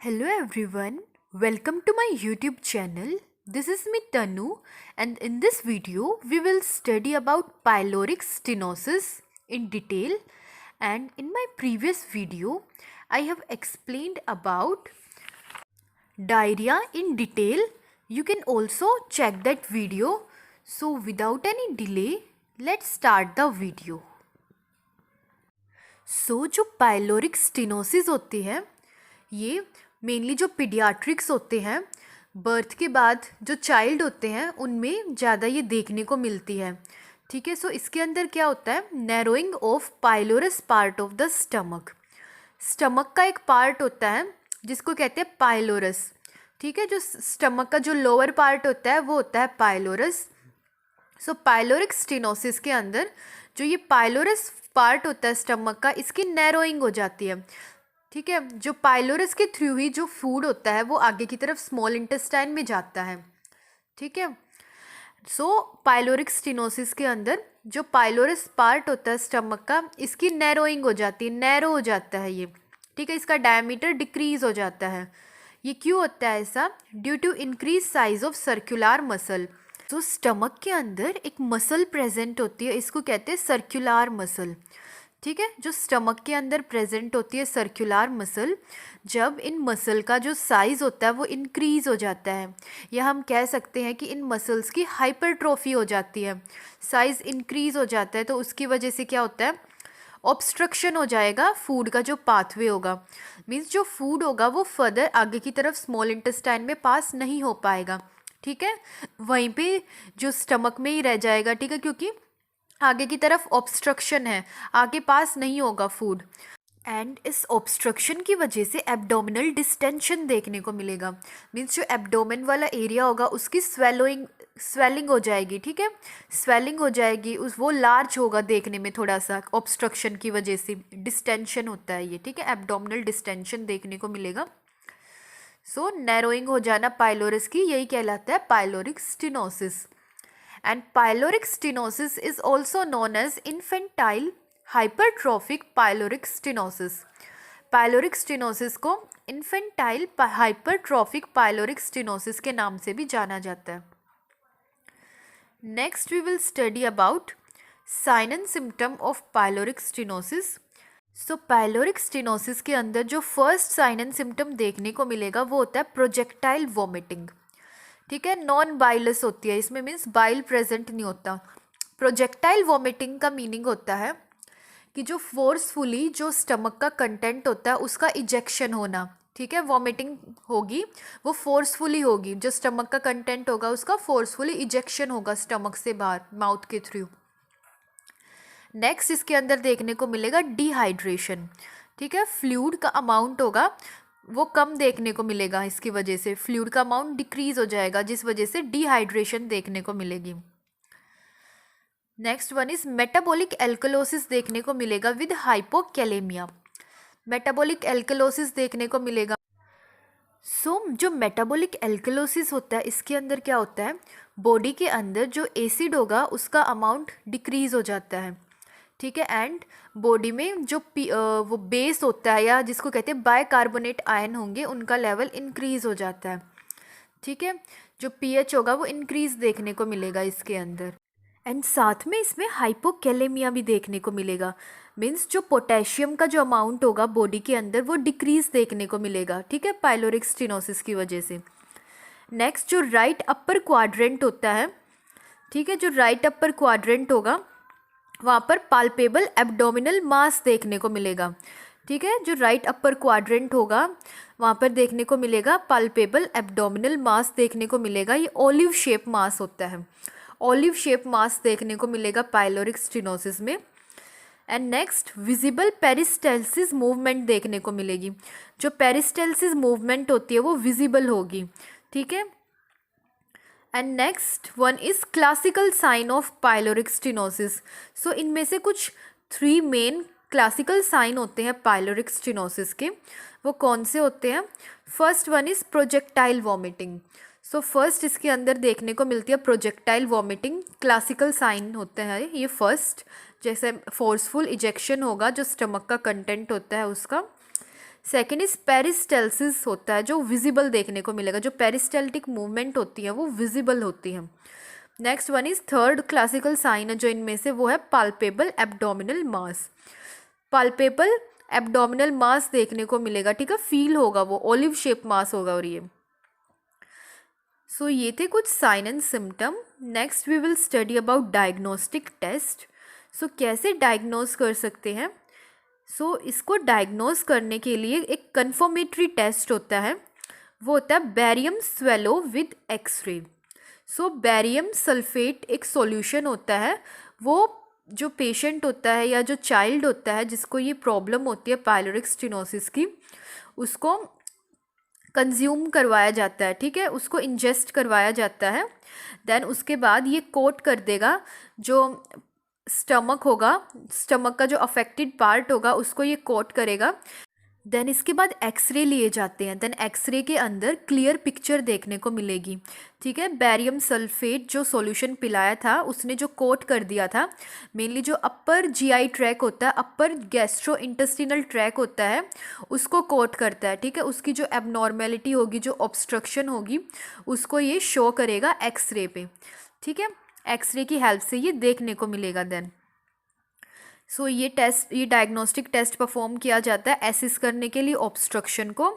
Hello everyone, welcome to my YouTube channel. This is me Tanu, and in this video we will study about pyloric stenosis in detail. And in my previous video I have explained about diarrhea in detail. You can also check that video. So without any delay, let's start the video. जो pyloric stenosis होती है ये mainly जो paediatrics होते हैं birth के बाद जो चाइल्ड होते हैं उनमें ज़्यादा ये देखने को मिलती है। ठीक है, सो इसके अंदर क्या होता है, narrowing of pylorus part of the stomach. Stomach का एक पार्ट होता है जिसको कहते हैं पाइलोरस। ठीक है, जो स्टमक का जो लोअर पार्ट होता है वो होता है पाइलोरस। सो पाइलोरिक स्टेनोसिस के अंदर जो ये पाइलोरस पार्ट होता है स्टमक का, इसकी नैरोइंग हो जाती है। ठीक है, जो पाइलोरस के थ्रू ही जो फूड होता है वो आगे की तरफ स्मॉल इंटेस्टाइन में जाता है। ठीक है, सो पाइलोरिक स्टेनोसिस के अंदर जो पाइलोरस पार्ट होता है स्टमक का, इसकी नैरोइंग हो जाती है, नैरो हो जाता है ये। ठीक है, इसका डायमीटर डिक्रीज हो जाता है। ये क्यों होता है ऐसा? Due to increase size of circular muscle. तो स्टमक के अंदर एक मसल प्रेजेंट होती है, इसको कहते हैं सर्कुलर मसल। ठीक है, जो स्टमक के अंदर प्रेजेंट होती है सर्कुलर मसल, जब इन मसल का जो साइज़ होता है वो इंक्रीज़ हो जाता है, या हम कह सकते हैं कि इन मसल्स की हाइपरट्रोफी हो जाती है, साइज़ इंक्रीज़ हो जाता है, तो उसकी वजह से क्या होता है, ऑब्स्ट्रक्शन हो जाएगा, फूड का जो पाथवे होगा, मीन्स जो फूड होगा वो फर्दर आगे की तरफ स्मॉल इंटेस्टाइन में पास नहीं हो पाएगा। ठीक है, वहीं पे जो स्टमक में ही रह जाएगा। ठीक है, क्योंकि आगे की तरफ ऑब्स्ट्रक्शन है, आगे पास नहीं होगा फूड, एंड इस ऑब्स्ट्रक्शन की वजह से एब्डोमिनल डिस्टेंशन देखने को मिलेगा। मीन्स जो एब्डोमेन वाला एरिया होगा उसकी स्वेलिंग हो जाएगी। ठीक है, स्वेलिंग हो जाएगी, उस वो लार्ज होगा देखने में थोड़ा सा, ऑब्स्ट्रक्शन की वजह से डिस्टेंशन होता है ये। ठीक है, एब्डोमिनल डिस्टेंशन देखने को मिलेगा। सो नैरोइंग हो जाना पाइलोरस की, यही कहलाता है pyloric stenosis. And pyloric stenosis is also known as infantile hypertrophic pyloric stenosis. Pyloric stenosis को infantile hypertrophic pyloric stenosis के नाम से भी जाना जाता है। Next we will study about sign and symptom of pyloric stenosis. So pyloric stenosis के अंदर जो first sign and symptom देखने को मिलेगा वो होता है projectile vomiting। ठीक है, नॉन बाइलस होती है इसमें, मीन्स बाइल प्रेजेंट नहीं होता। प्रोजेक्टाइल वॉमिटिंग का मीनिंग होता है कि जो फोर्सफुली जो स्टमक का कंटेंट होता है उसका इजेक्शन होना। ठीक है, वॉमिटिंग होगी वो फोर्सफुली होगी, जो स्टमक का कंटेंट होगा उसका फोर्सफुली इजेक्शन होगा स्टमक से बाहर माउथ के थ्रू। नेक्स्ट इसके अंदर देखने को मिलेगा डिहाइड्रेशन। ठीक है, फ्लूइड का अमाउंट होगा वो कम देखने को मिलेगा, इसकी वजह से फ्लूइड का अमाउंट डिक्रीज हो जाएगा, जिस वजह से डिहाइड्रेशन देखने को मिलेगी। Next one is metabolic alkalosis देखने को मिलेगा विद हाइपोकैलेमिया। मेटाबॉलिक एल्कलोसिस देखने को मिलेगा। जो मेटाबॉलिक एल्कलोसिस होता है इसके अंदर क्या होता है, बॉडी के अंदर जो एसिड होगा उसका अमाउंट डिक्रीज हो जाता है। ठीक है, एंड बॉडी में जो वो बेस होता है या जिसको कहते हैं बाइकार्बोनेट आयन होंगे उनका लेवल इंक्रीज हो जाता है। ठीक है, जो पीएच होगा वो इंक्रीज देखने को मिलेगा इसके अंदर, एंड साथ में इसमें हाइपोकैलेमिया भी देखने को मिलेगा। मीन्स जो पोटेशियम का जो अमाउंट होगा बॉडी के अंदर वो डिक्रीज देखने को मिलेगा। ठीक है, पाइलोरिक स्टेनोसिस की वजह से। नेक्स्ट जो राइट अपर क्वाड्रेंट होता है, ठीक है, जो राइट अपर क्वाड्रेंट होगा वहाँ पर पाल्पेबल एब्डोमिनल मास देखने को मिलेगा। ठीक है, जो राइट अपर क्वाड्रेंट होगा वहाँ पर देखने को मिलेगा पाल्पेबल एब्डोमिनल मास देखने को मिलेगा। ये ऑलिव शेप मास होता है, ऑलिव शेप मास देखने को मिलेगा पाइलोरिक स्टेनोसिस में। And next visible peristalsis movement देखने को मिलेगी, जो पेरिस्टेल्सिस मूवमेंट होती है वो विजिबल होगी। ठीक है, and next one is classical sign of pyloric stenosis. So इनमें से कुछ 3 मेन क्लासिकल साइन होते हैं पाइलोरिक स्टेनोसिस के, वो कौन से होते हैं? First one is projectile vomiting. So first इसके अंदर देखने को मिलती है प्रोजेक्टाइल वॉमिटिंग, क्लासिकल साइन होते हैं ये फर्स्ट, जैसे फोर्सफुल इजेक्शन होगा जो स्टमक का कंटेंट होता है उसका। सेकेंड इज पेरिस्टेल्सिस होता है, जो विजिबल देखने को मिलेगा, जो पेरिस्टेल्टिक मूवमेंट होती है वो विजिबल होती है। Next one is third classical sign है जो इनमें से, वो है palpable abdominal mass. Palpable abdominal mass देखने को मिलेगा, ठीक है, फील होगा, वो ओलिव शेप मास होगा। और ये ये थे कुछ sign and symptom. Next we will study about diagnostic test. कैसे डायग्नोज कर सकते हैं। इसको डायग्नोज करने के लिए एक कन्फर्मेटरी टेस्ट होता है, वो होता है barium swallow with X ray. Barium sulphate एक सॉल्यूशन होता है, वो जो पेशेंट होता है या जो चाइल्ड होता है जिसको ये प्रॉब्लम होती है पाइलोरिक स्टेनोसिस की, उसको कंज्यूम करवाया जाता है, ठीक है, उसको इंजेस्ट करवाया जाता है। देन उसके बाद ये कोट कर देगा जो स्टमक होगा, स्टमक का जो अफेक्टेड पार्ट होगा उसको ये कोट करेगा। देन इसके बाद एक्सरे लिए जाते हैं। देन एक्सरे के अंदर क्लियर पिक्चर देखने को मिलेगी, ठीक है। बैरियम सल्फेट जो सॉल्यूशन पिलाया था उसने जो कोट कर दिया था, मेनली जो अपर जीआई ट्रैक होता है, अपर गैस्ट्रो इंटेस्टिनल ट्रैक होता है, उसको कोट करता है, ठीक है। उसकी जो एबनॉर्मेलिटी होगी, जो ऑब्स्ट्रक्शन होगी, उसको ये शो करेगा एक्सरे पे, ठीक है। एक्सरे की हेल्प से ये देखने को मिलेगा। देन ये डायग्नोस्टिक टेस्ट परफॉर्म किया जाता है एसिस करने के लिए ऑब्स्ट्रक्शन को।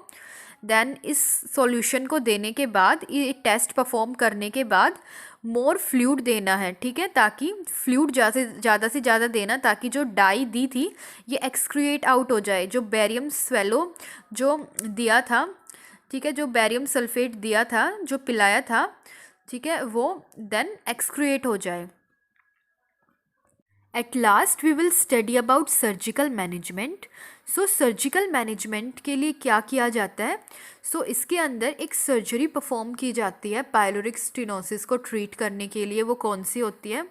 देन इस सॉल्यूशन को देने के बाद, ये टेस्ट परफॉर्म करने के बाद मोर फ्लूइड देना है, ठीक है, ताकि फ्लूइड ज़्यादा से ज़्यादा देना, ताकि जो डाई दी थी ये एक्सक्रिएट आउट हो जाए। जो बैरियम स्वेलो जो दिया था, ठीक है, जो बैरियम सल्फेट दिया था, जो पिलाया था, ठीक है, वो देन एक्सक्रिएट हो जाए। At last we will study about surgical management. Surgical management के लिए क्या किया जाता है। इसके अंदर एक सर्जरी परफॉर्म की जाती है पाइलोरिक स्टेनोसिस को ट्रीट करने के लिए। वो कौन सी होती है।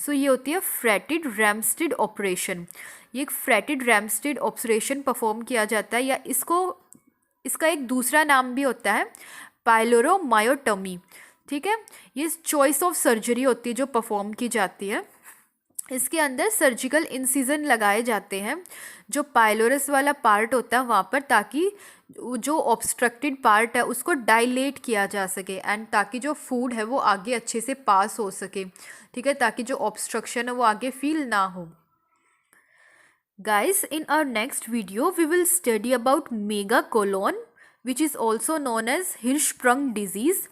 ये होती है फ्रैटिड रैमस्टेड ऑपरेशन। ये एक फ्रैटिड रैमस्टेड ऑपरेशन परफॉर्म किया जाता है, या इसका एक दूसरा नाम भी होता है पाइलोरोमायोटॉमी, ठीक है। ये चॉइस ऑफ सर्जरी होती है जो परफॉर्म की जाती है। इसके अंदर सर्जिकल इंसिजन लगाए जाते हैं जो पाइलोरस वाला पार्ट होता है वहाँ पर, ताकि जो ऑब्स्ट्रक्टेड पार्ट है उसको डायलेट किया जा सके, एंड ताकि जो फूड है वो आगे अच्छे से पास हो सके, ठीक है, ताकि जो ऑब्स्ट्रक्शन है वो आगे फील ना हो। Guys, in our next video we will study about megacolon, which is also known as Hirschsprung disease.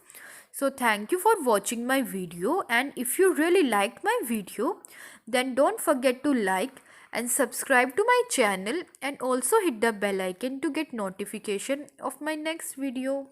Thank you for watching my video, and if you really liked my video, then don't forget to like and subscribe to my channel, and also hit the bell icon to get notification of my next video.